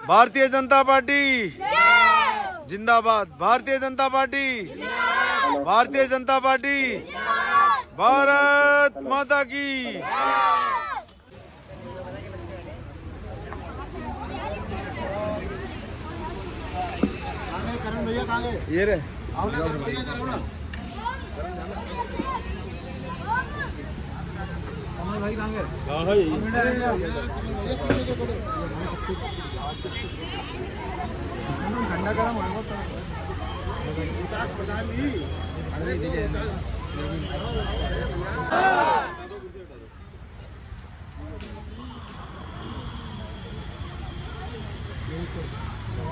Bharatiya Janata party जिंदाबाद। Bharatiya Janata party, Bharatiya Janata party, Bharat माता की। ये रे भाई कहाँ गए? ठंडा गरम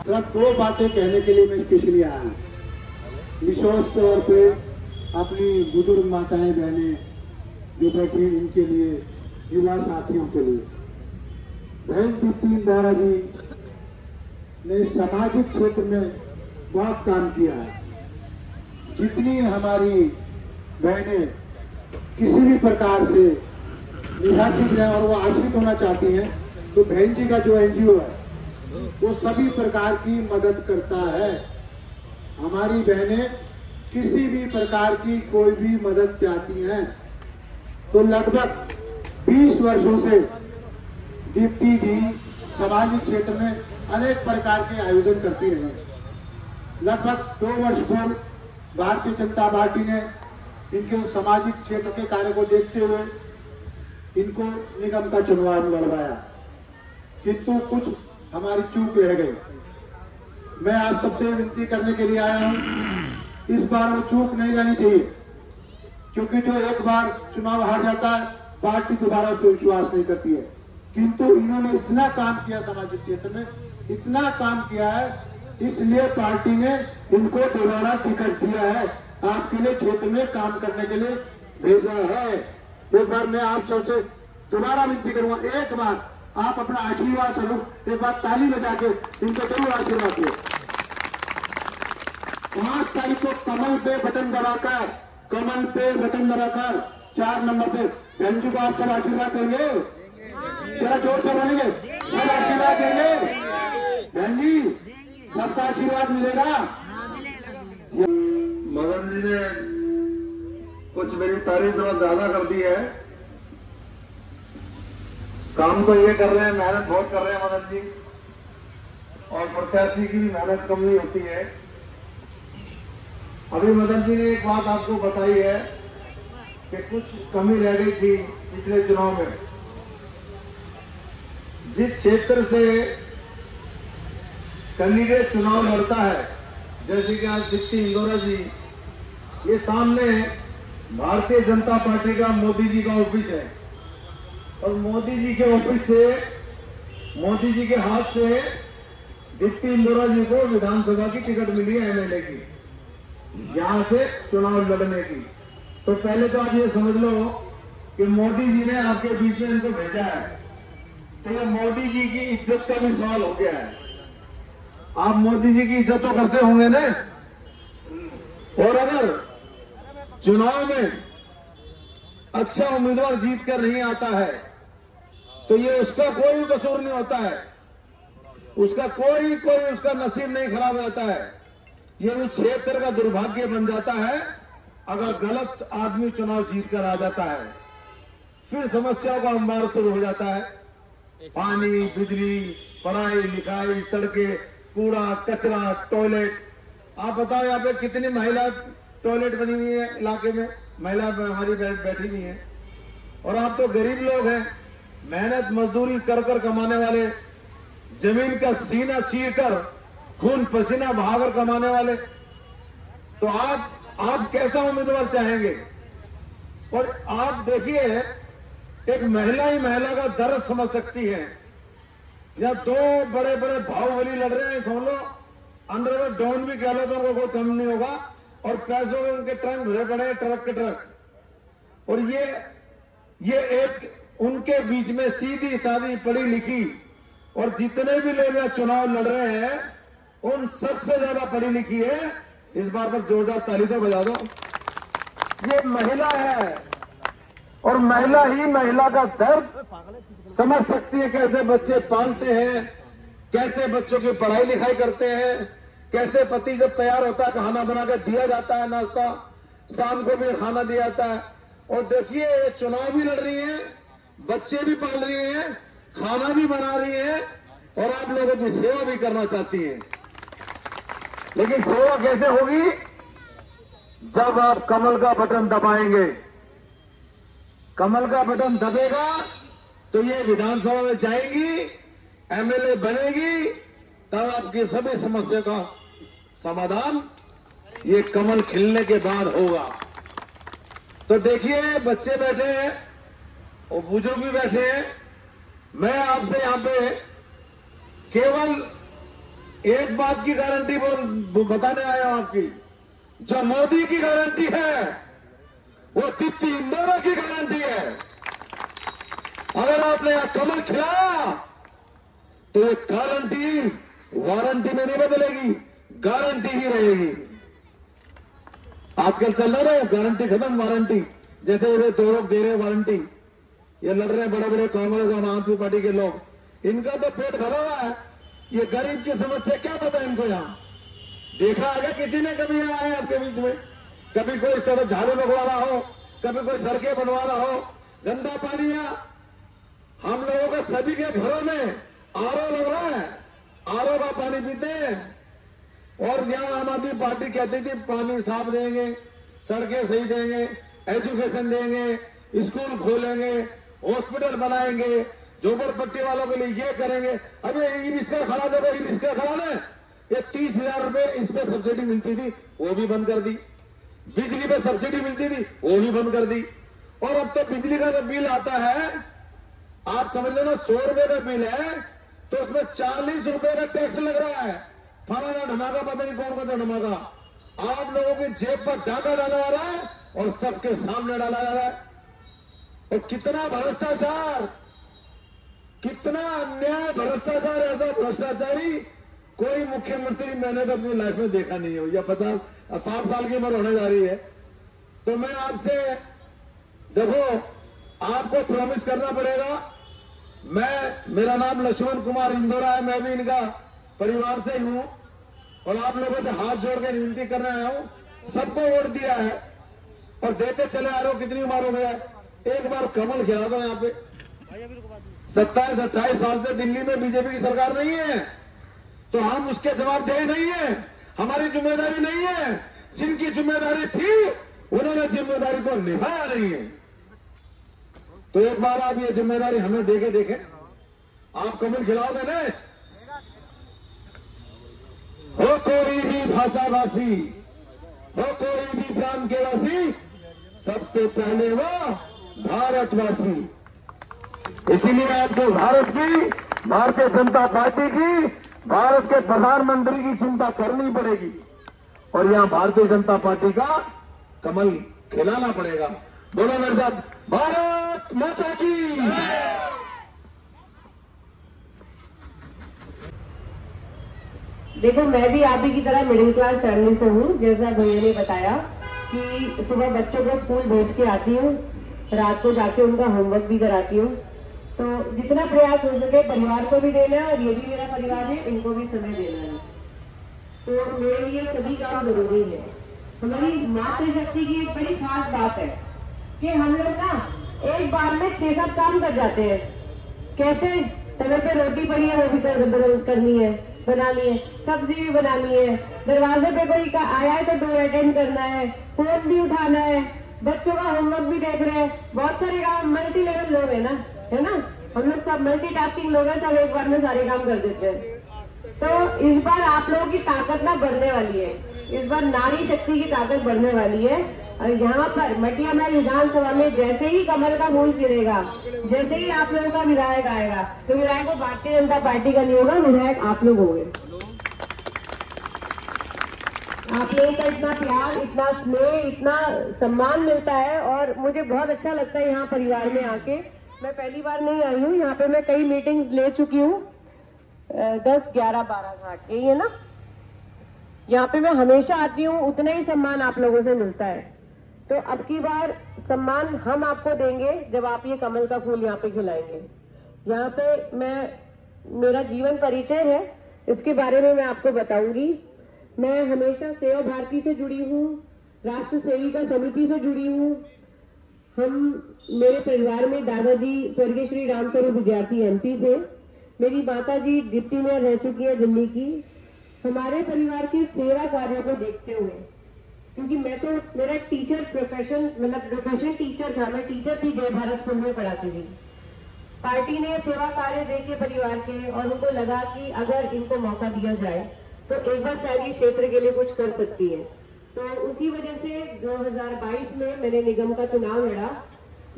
सिर्फ दो बातें कहने के लिए मैं स्पेशली आया हूँ। विशेष तौर पे अपनी बुजुर्ग माताएं बहनें जो बैठी इनके लिए, युवा साथियों के लिए, बहन दीप्ति इंदौरा जी ने सामाजिक क्षेत्र में बहुत काम किया है। जितनी हमारी बहनें किसी भी प्रकार से निराश्रित हैं और वो आश्रित होना चाहती हैं, तो बहन जी का जो एनजीओ है वो सभी प्रकार की मदद करता है। हमारी बहनें किसी भी प्रकार की कोई भी मदद चाहती हैं तो लगभग 20 वर्षों से दीप्ति जी सामाजिक क्षेत्र में अनेक प्रकार के आयोजन करती रही। लगभग 2 वर्ष पूर्व भारतीय जनता पार्टी ने इनके सामाजिक क्षेत्र के कार्य को देखते हुए इनको निगम का चुनाव लड़वाया, किंतु कुछ हमारी चूक रह गई। मैं आप सबसे विनती करने के लिए आया हूं, इस बार वो चूक नहीं रहनी चाहिए, क्योंकि जो एक बार चुनाव हार जाता है पार्टी दोबारा उसको विश्वास नहीं करती है। किंतु इन्होंने इतना काम किया सामाजिक क्षेत्र में, इतना काम किया है, इसलिए पार्टी ने इनको दोबारा टिकट दिया है, आपके लिए क्षेत्र में काम करने के लिए भेजा है। एक बार मैं आप सबसे दोबारा विनती करूंगा, एक बार आप अपना आशीर्वाद स्वरूप एक बार ताली बजा के इनको जरूर आशीर्वाद दो। 5 तारीख को कमल पे बटन दबाकर 4 नंबर पे बहन जी को आप सब आशीर्वाद देंगे, जरा जोर से बोलेंगे, सब आशीर्वाद देंगे बहन जी, सबका आशीर्वाद मिलेगा। मदन जी ने कुछ मेरी तारीफ बहुत ज्यादा कर दी है। काम तो ये कर रहे हैं, मेहनत बहुत कर रहे हैं मदन जी, और प्रत्याशी की भी मेहनत कम नहीं होती है। अभी मदन जी ने एक बात आपको बताई है कि कुछ कमी रह गई थी पिछले चुनाव में। जिस क्षेत्र से कैंडिडेट चुनाव लड़ता है, जैसे कि आज दीप्ति इंदौरा जी, ये सामने भारतीय जनता पार्टी का मोदी जी का ऑफिस है, और मोदी जी के ऑफिस से, मोदी जी के हाथ से दीप्ति इंदौरा जी को विधानसभा की टिकट मिली है, एमएलए की, यहां से चुनाव लड़ने की। तो पहले तो आप ये समझ लो कि मोदी जी ने आपके बीच में इनको भेजा है, तो ये मोदी जी की इज्जत का भी सवाल हो गया है। आप मोदी जी की इज्जत तो करते होंगे ना, और अगर चुनाव में अच्छा उम्मीदवार जीत कर नहीं आता है तो ये उसका कोई कसूर नहीं होता है, उसका कोई उसका नसीब नहीं खराब रहता है, ये उस क्षेत्र का दुर्भाग्य बन जाता है अगर गलत आदमी चुनाव जीत कर आ जाता है। फिर समस्याओं का अंबार शुरू हो जाता है, पानी, बिजली, पढ़ाई लिखाई, सड़कें, कूड़ा कचरा, टॉयलेट। आप बताओ यहाँ पे कितनी महिला टॉयलेट बनी हुई है इलाके में, महिला हमारी बैठी हुई है, और आप तो गरीब लोग हैं, मेहनत मजदूरी कर कर कमाने वाले, जमीन का सीना चीर कर खून पसीना बहाकर कमाने वाले, तो आप कैसा उम्मीदवार चाहेंगे? और आप देखिए, एक महिला ही महिला का दर्द समझ सकती है। या 2 बड़े बड़े बाहुबली लड़ रहे हैं, समझ लो, अंडर में डॉन भी कह लो तो उनको कोई कम नहीं होगा, और पैसों में उनके ट्रंक भरे पड़े हैं, ट्रक के ट्रक। और ये एक उनके बीच में सीधी सादी पढ़ी लिखी, और जितने भी लोग यहाँ चुनाव लड़ रहे हैं उन सबसे ज्यादा पढ़ी लिखी है। इस बार पर जोरदार ताली तो बजा दो। ये महिला है, और महिला ही महिला का दर्द समझ सकती है, कैसे बच्चे पालते हैं, कैसे बच्चों की पढ़ाई लिखाई करते हैं, कैसे पति जब तैयार होता है खाना बनाकर दिया जाता है, नाश्ता, शाम को भी खाना दिया जाता है। और देखिए ये चुनाव भी लड़ रही हैं, बच्चे भी पाल रही हैं, खाना भी बना रही हैं और आप लोगों की सेवा भी करना चाहती हैं। लेकिन सेवा कैसे होगी? जब आप कमल का बटन दबाएंगे। कमल का बटन दबेगा तो ये विधानसभा में जाएगी, एमएलए बनेगी, तब आपकी सभी समस्या का समाधान ये कमल खिलने के बाद होगा। तो देखिए बच्चे बैठे हैं और बुजुर्ग भी बैठे हैं। मैं आपसे यहां पे केवल एक बात की गारंटी बताने आया हूं आपकी, जो मोदी की गारंटी है वो दीप्ति इंदौरा की गारंटी है। अगर आपने यहां कमल खिलाया तो ये गारंटी वारंटी में नहीं बदलेगी, गारंटी ही रहेगी। आजकल चल रहा है गारंटी खत्म वारंटी, जैसे ये दो लोग दे रहे वारंटी, ये लड़ रहे हैं बड़े बड़े कांग्रेस और आम आदमी पार्टी के लोग, इनका तो पेट भरा हुआ है। ये गरीब की समस्या क्या पता है इनको? यहां देखा है किसी ने कभी यहाँ आए आपके बीच में? कभी कोई इस तरह झाड़ू लगवाना हो, कभी कोई सड़कें बनवाना हो, गंदा पानी या हम लोगों का सभी के घरों में आरओ लग रहा है, आरओ का पानी पीते हैं। और यहां आम आदमी पार्टी कहती थी पानी साफ देंगे, सड़कें सही देंगे, एजुकेशन देंगे, स्कूल खोलेंगे, हॉस्पिटल बनाएंगे, झोपड़पट्टी वालों के लिए ये करेंगे। अबे ई रिक्शा खड़ा देखो, ई रिक्शा खड़ा ना, ये 30,000 रुपए इस पे सब्सिडी मिलती थी, वो भी बंद कर दी। बिजली पे सब्सिडी मिलती थी, वो भी बंद कर दी। और अब तो बिजली का जो बिल आता है, आप समझ लो ना, 100 रुपए का बिल है तो उसमें 40 रुपए का टैक्स लग रहा है। फलाना धमाका, पता नहीं कौन सा धमाका, आप लोगों की जेब पर डाका डाला जा रहा है और सबके सामने डाला जा रहा है। और कितना भ्रष्टाचार, कितना अन्याय, भ्रष्टाचार, ऐसा भ्रष्टाचारी कोई मुख्यमंत्री मैंने तो अपनी लाइफ में देखा नहीं हो। या 50-60 साल की उम्र होने जा रही है। तो मैं आपसे देखो, आपको प्रॉमिस करना पड़ेगा। मेरा नाम लक्ष्मण कुमार इंदौरा है, मैं भी इनका परिवार से ही हूं और आप लोगों से हाथ जोड़ के विनती करने आया हूं। सबको वोट दिया है और देते चले आ रहे हो, कितनी उम्र हो गया, एक बार कमल खिला दो। यहाँ पे 27-28 साल से दिल्ली में बीजेपी की सरकार नहीं है, तो हम उसके जवाबदेही नहीं है, हमारी जिम्मेदारी नहीं है। जिनकी जिम्मेदारी थी उन्होंने जिम्मेदारी को निभाया नहीं है। तो एक बार आप ये जिम्मेदारी हमें देके देखें, आप कमल खिलाओगे ना? हो कोई भी भाषाभाषी, हो कोई भी प्रांत के वासी, सबसे पहले वो भारतवासी। इसीलिए आपको भारत की, भारतीय जनता पार्टी की, भारत के प्रधानमंत्री की चिंता करनी पड़ेगी और यहां भारतीय जनता पार्टी का कमल खिलाना पड़ेगा। बोलो मेरे साथ, भारत माता की। देखो, मैं भी आप ही की तरह मिडिल क्लास फैमिली से हूँ। जैसा भैया ने बताया कि सुबह बच्चों को स्कूल भेज के आती हूँ, रात को जाके उनका होमवर्क भी कराती हूँ। तो जितना प्रयास हो सके परिवार को भी देना है और ये भी मेरा परिवार है, इनको भी समय देना है। तो मेरे लिए सभी काम जरूरी है। हमारी मातृशक्ति की एक बड़ी खास बात है कि हम लोग ना एक बार में 6-7 काम कर जाते हैं। कैसे? समय पे रोटी पड़ी है, वो भी करनी है, बनानी है, सब्जी भी बनानी है, दरवाजे पे कोई आया है तो डोर अटेंड करना है, फोन भी उठाना है, बच्चों का होमवर्क भी देख रहे हैं। बहुत सारे काम, मल्टी लेवल लोग है ना, है ना, हम लोग सब मल्टीटास्किंग लोग हैं, सब एक बार में सारे काम कर देते हैं। तो इस बार आप लोगों की ताकत ना बढ़ने वाली है, इस बार नारी शक्ति की ताकत बढ़ने वाली है। और यहाँ पर मटिया महल विधानसभा में जैसे ही कमल का मूल गिरेगा, जैसे ही आप लोगों का विधायक आएगा, तो विधायक को भारतीय जनता पार्टी का नहीं होगा, विधायक आप लोग होंगे। आप लोगों का इतना प्यार, इतना स्नेह, इतना सम्मान मिलता है और मुझे बहुत अच्छा लगता है यहाँ परिवार में आके। मैं पहली बार नहीं आई हूँ यहाँ पे, मैं कई मीटिंग्स ले चुकी हूँ, 10, 11, 12 घाट, यही है ना। यहाँ पे मैं हमेशा आती हूँ, उतना ही सम्मान आप लोगों से मिलता है। तो अब की बार सम्मान हम आपको देंगे जब आप ये कमल का फूल यहाँ पे खिलाएंगे। यहाँ पे मैं मेरा जीवन परिचय है, इसके बारे में मैं आपको बताऊंगी। मैं हमेशा सेवा भारती से जुड़ी हूँ, राष्ट्र सेविका समिति से जुड़ी हूँ। मेरे परिवार में दादाजी स्वर्गीय श्री रामस्वरूप विद्यार्थी MP थे। मेरी माता जी डिप्टी मेयर रह चुकी है दिल्ली की। हमारे परिवार के सेवा कार्यों को देखते हुए, क्योंकि मेरा टीचर प्रोफेशन टीचर था, मैं टीचर थी, जय भारत स्कूल में पढ़ाती थी। पार्टी ने सेवा कार्य देखे परिवार के और उनको लगा कि अगर इनको मौका दिया जाए तो एक बार शायद ये क्षेत्र के लिए कुछ कर सकती है। तो उसी वजह से 2022 में मैंने निगम का चुनाव लड़ा।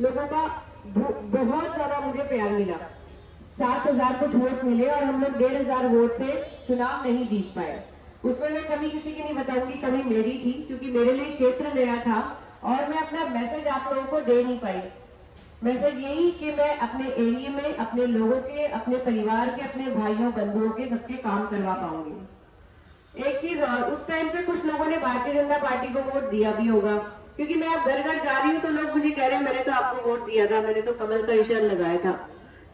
लोगों का बहुत ज्यादा मुझे प्यार मिला, 7,000 कुछ वोट मिले और हम लोग 1,500 वोट से चुनाव नहीं जीत पाए। उसमें मैं कमी किसी की नहीं बताऊंगी, कमी मेरी थी, क्योंकि मेरे लिए क्षेत्र नया था और मैं अपना मैसेज आप लोगों को दे नहीं पाई। मैसेज यही कि मैं अपने एरिया में अपने लोगों के, अपने परिवार के, अपने भाइयों बंधुओं के सबके काम करवा पाऊंगी। एक चीज और, उस टाइम पे कुछ लोगों ने भारतीय जनता पार्टी को वोट दिया भी होगा, क्योंकि मैं अब घर घर जा रही हूँ तो लोग मुझे कह रहे हैं मैंने तो आपको वोट दिया था, मैंने तो कमल का निशान लगाया था।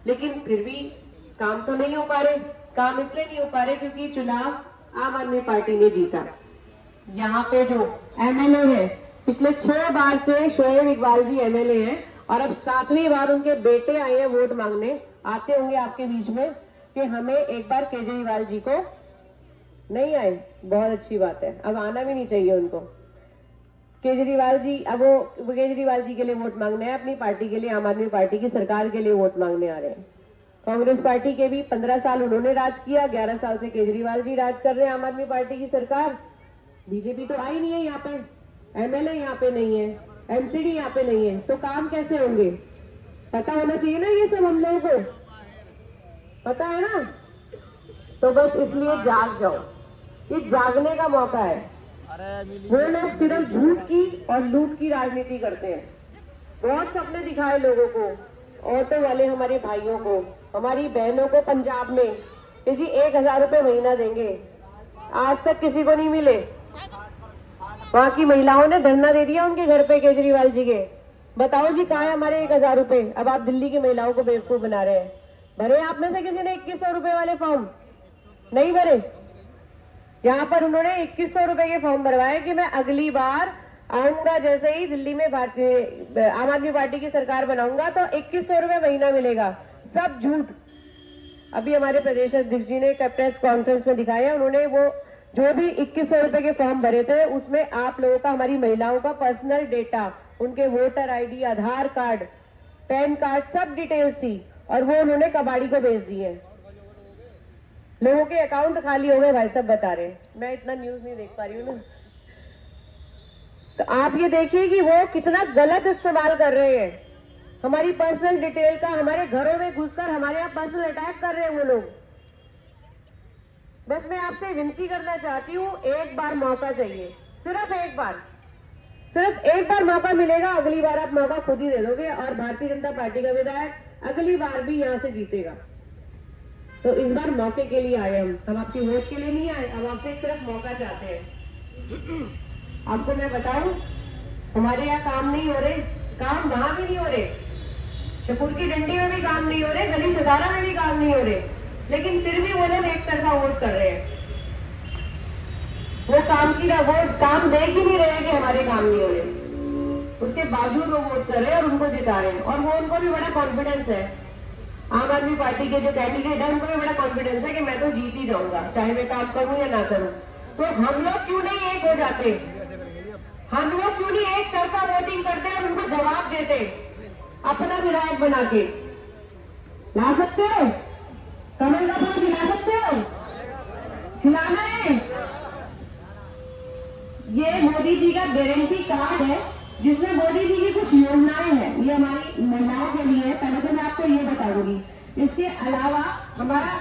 लेकिन फिर भी काम तो नहीं हो पा रहे। काम इसलिए नहीं हो पा रहे क्योंकि चुनाव आम आदमी पार्टी ने जीता। यहाँ पे जो MLA है, पिछले 6 बार से शोएब इकबाल जी MLA हैं और अब 7वीं बार उनके बेटे आए हैं वोट मांगने। आते होंगे आपके बीच में कि हमें एक बार केजरीवाल जी को, नहीं आए, बहुत अच्छी बात है, अब आना भी नहीं चाहिए उनको। केजरीवाल जी, अब वो केजरीवाल जी के लिए वोट मांगने हैं, अपनी पार्टी के लिए, आम आदमी पार्टी की सरकार के लिए वोट मांगने आ रहे हैं। कांग्रेस पार्टी के भी 15 साल उन्होंने राज किया, 11 साल से केजरीवाल जी राज कर रहे हैं, आम आदमी पार्टी की सरकार। बीजेपी तो आई नहीं है यहाँ पे, MLA यहाँ पे नहीं है, MCD यहाँ पे नहीं है, तो काम कैसे होंगे? पता होना चाहिए ना ये सब हम लोगों को, पता है ना? तो बस इसलिए जाग जाओ, ये जागने का मौका है। वो लोग सिर्फ झूठ की और लूट की राजनीति करते हैं। बहुत सपने दिखाए लोगों को, ऑटो वाले हमारे भाइयों को, हमारी बहनों को पंजाब में कि जी 1,000 रुपए महीना देंगे, आज तक किसी को नहीं मिले। वहां की महिलाओं ने धरना दे दिया उनके घर पे केजरीवाल जी के, बताओ जी कहाँ है हमारे 1,000 रुपए? अब आप दिल्ली की महिलाओं को बेवकूफ बना रहे हैं। भरे आप में से किसी ने 2,100 रुपए वाले फॉर्म? नहीं भरे। यहाँ पर उन्होंने 2,100 रुपए के फॉर्म भरवाए कि मैं अगली बार आऊंगा, जैसे ही दिल्ली में भारतीय आम आदमी पार्टी की सरकार बनाऊंगा तो 2,100 रुपए महीना मिलेगा। सब झूठ। अभी हमारे प्रदेश अध्यक्ष जी ने प्रेस कॉन्फ्रेंस में दिखाया, उन्होंने वो जो भी 2,100 रुपए के फॉर्म भरे थे उसमें आप लोगों का, हमारी महिलाओं का पर्सनल डेटा, उनके वोटर ID, आधार कार्ड, पैन कार्ड, सब डिटेल्स थी और वो उन्होंने कबाड़ी को भेज दी है। लोगों के अकाउंट खाली हो गए भाई साहब बता रहे हैं, मैं इतना न्यूज नहीं देख पा रही हूँ ना। तो आप ये देखिए कि वो कितना गलत इस्तेमाल कर रहे हैं हमारी पर्सनल डिटेल का, हमारे घरों में घुसकर हमारे यहाँ पर्सनल अटैक कर रहे हैं वो लोग। बस मैं आपसे विनती करना चाहती हूँ, एक बार मौका चाहिए, सिर्फ एक बार मौका मिलेगा। अगली बार आप मौका खुद ही दे दोगे और भारतीय जनता पार्टी का विधायक अगली बार भी यहाँ से जीतेगा। तो इस बार मौके के लिए आए हम आपकी वोट के लिए नहीं आए, हम आपसे सिर्फ मौका चाहते हैं। आपको मैं बताऊं, हमारे यहाँ काम नहीं हो रहे, काम वहां भी नहीं हो रहे, शहपुर की डंडी में भी काम नहीं हो रहे, गली शदारा में भी काम नहीं हो रहे, लेकिन फिर भी वो लोग एक तरफा वोट कर रहे हैं। वो काम देख ही नहीं रहे कि हमारे काम नहीं हो रहे, उसके बावजूद वो वोट कर रहे हैं और उनको जिता रहे हैं। और वो उनको भी बड़ा कॉन्फिडेंस है, आम आदमी पार्टी के जो कैंडिडेट है उनको भी बड़ा कॉन्फिडेंस है कि मैं तो जीत ही जाऊंगा, चाहे मैं काम करूं या ना करूं। तो हम लोग क्यों नहीं एक हो जाते? हम लोग क्यों नहीं एक तरफा वोटिंग करते और उनको जवाब देते, अपना विधायक बना के? ला सकते हो कमल का फूल, खिला सकते हो? खिलाना है। ये मोदी जी का गारंटी कार्ड है जिसमें मोदी जी की कुछ योजनाएं हैं, ये हमारी महिलाओं के लिए है। पहले तो मैं आपको ये बताऊंगी। इसके अलावा हमारा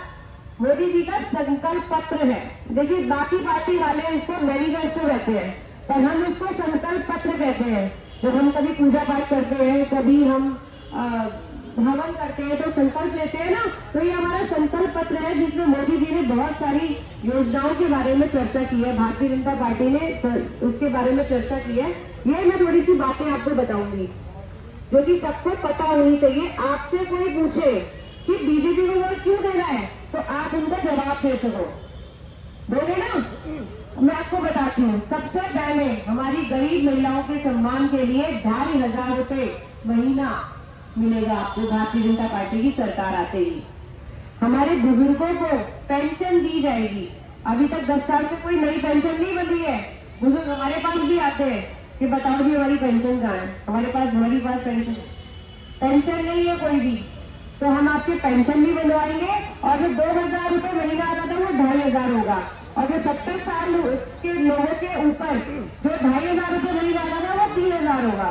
मोदी जी का संकल्प पत्र है। देखिए बाकी पार्टी वाले इसको मैनिफेस्टो कहते हैं, पर हम इसको संकल्प पत्र कहते हैं। जब हम कभी पूजा पाठ करते हैं, कभी हम भ्रमण करते हैं तो संकल्प लेते हैं ना, तो ये हमारा संकल्प पत्र है जिसमें मोदी जी ने बहुत सारी योजनाओं के बारे में चर्चा की है, भारतीय जनता पार्टी ने उसके बारे में चर्चा की है। ये मैं थोड़ी सी बातें आपको बताऊंगी जो कि सबको पता होनी चाहिए। आपसे कोई पूछे कि बीजेपी को वोट क्यों दे रहा है, तो आप उनको जवाब दे सको। बोले ना, मैं आपको बताती हूँ, सबसे पहले हमारी गरीब महिलाओं के सम्मान के लिए 2500 रुपए महीना मिलेगा आपको भारतीय जनता पार्टी की सरकार आते ही। हमारे बुजुर्गों को पेंशन दी जाएगी। अभी तक 10 साल से कोई नई पेंशन नहीं बनी है। बुजुर्ग हमारे पास भी आते हैं कि बताओ जी हमारी पेंशन कहाँ है, हमारे पास पेंशन नहीं है कोई भी। तो हम आपके पेंशन भी बनवाएंगे और जो 2000 रुपए महीना आता था वो 2500 होगा, और जो 70 साल के लोगों के ऊपर जो 2500 रुपए महीना आता था वो 3000 होगा।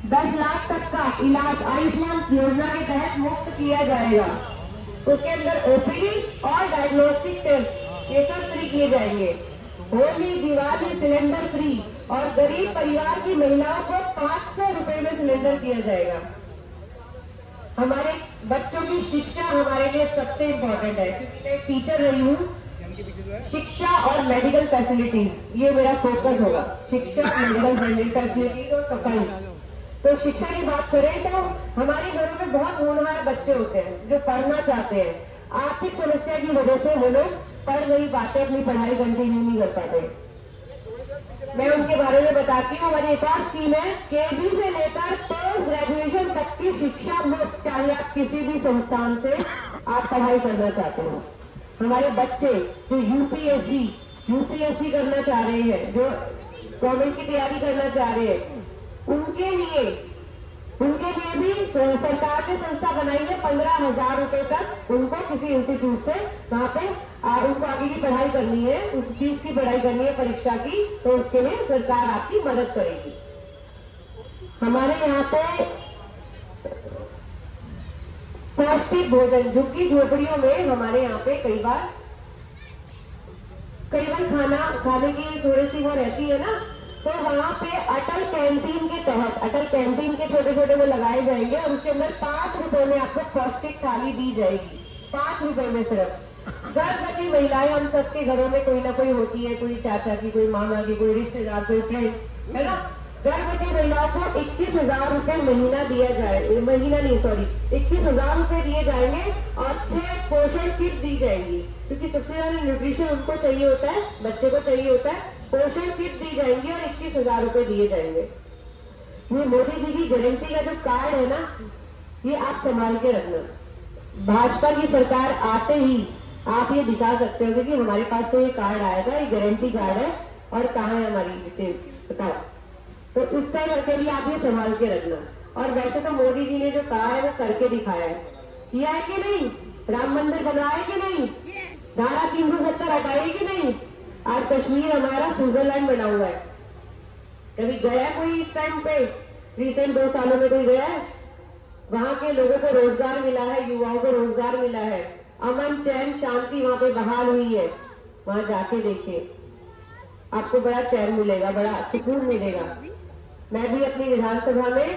10 लाख तक का इलाज आयुष्मान योजना के तहत मुफ्त किया जाएगा। उसके अंदर ओपीडी और डायग्नोस्टिक टेस्ट ये सब फ्री किए जाएंगे। होली दिवाली सिलेंडर फ्री, और गरीब परिवार की महिलाओं को 500 रुपए में सिलेंडर दिया जाएगा। हमारे बच्चों की शिक्षा हमारे लिए सबसे इम्पोर्टेंट है, क्योंकि मैं टीचर रही हूँ। शिक्षा और मेडिकल फैसिलिटीज ये मेरा फोकस होगा, शिक्षा, मेडिकल फैसिलिटीज और सफाई। तो शिक्षा की बात करें तो हमारे घरों में बहुत होनहार बच्चे होते हैं जो पढ़ना चाहते हैं। आर्थिक समस्या की वजह से वो लोग पढ़ नहीं पाते, अपनी पढ़ाई कंटिन्यू नहीं कर पाते। मैं उनके बारे में बताती हूँ। हमारी एक और स्कीम है, केजी से लेकर पोस्ट ग्रेजुएशन तक की शिक्षा मुफ्त, चाहे आप किसी भी संस्थान से आप पढ़ाई करना चाहते हो। हमारे बच्चे जो यूपीएससी करना चाह रहे हैं, जो गवर्नमेंट की तैयारी करना चाह रहे हैं, उनके लिए भी सरकार ने संस्था बनाई है। 15,000 रुपए तक उनको किसी इंस्टीट्यूट से वहां पे उनको आगे की पढ़ाई करनी है, उस चीज की पढ़ाई करनी है परीक्षा की, तो उसके लिए सरकार आपकी मदद करेगी। हमारे यहाँ पे पौष्टिक भोजन, झुग्गी झोपड़ियों में हमारे यहाँ पे कई बार खाना खाने की थोड़ी सी वो रहती है ना, तो वहाँ पे अटल कैंटीन के तहत, अटल कैंटीन के छोटे छोटे वो लगाए जाएंगे और उसके अंदर 5 रुपए में आपको पौष्टिक थाली दी जाएगी। 5 रुपए में सिर्फ। गर्भवती महिलाएं हम सबके घरों में कोई ना कोई होती है, कोई चाचा की, कोई मामा की, कोई रिश्तेदार, कोई फ्रेंड्स, है ना। गर्भवती महिलाओं को 21,000 रुपए महीना दिया जाए, महीना नहीं सॉरी 21,000 रुपए दिए जाएंगे और 6 पोषण किट दी जाएंगी, क्योंकि सबसे ज्यादा न्यूट्रिशन उनको चाहिए होता है, बच्चे को चाहिए होता है। पोषण किट दी जाएंगी और 21,000 रुपए दिए जाएंगे। ये मोदी जी की गारंटी का जो कार्ड है ना, ये आप संभाल के रखना। भाजपा की सरकार आते ही आप ये दिखा सकते हो कि हमारे पास तो ये कार्ड आएगा, ये गारंटी कार्ड है और कहाँ है हमारी डिटेल्स बताओ। तो उस टाइम के लिए आप ये संभाल के रखना। और वैसे तो मोदी जी ने जो कहा है वो करके दिखाया है, किया है कि नहीं? राम मंदिर बनवाया कि नहीं? धारा 370 हटाई कि नहीं? आज कश्मीर हमारा स्विट्जरलैंड बना हुआ है। कभी गया कोई इस टाइम पे? रिसेंट 2 सालों में कोई गया है? वहां के लोगों को रोजगार मिला है, युवाओं को रोजगार मिला है, अमन चैन शांति वहां पे बहाल हुई है। वहां जाके देखिए, आपको बड़ा चैन मिलेगा, बड़ा सुकून मिलेगा। मैं भी अपनी विधानसभा में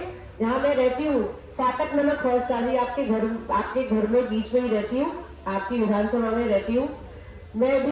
जहां मैं रहती हूँ, फाटक नमक फौजदारी आपके घर में बीच में ही रहती हूँ, आपकी विधानसभा में रहती हूँ। मैं भी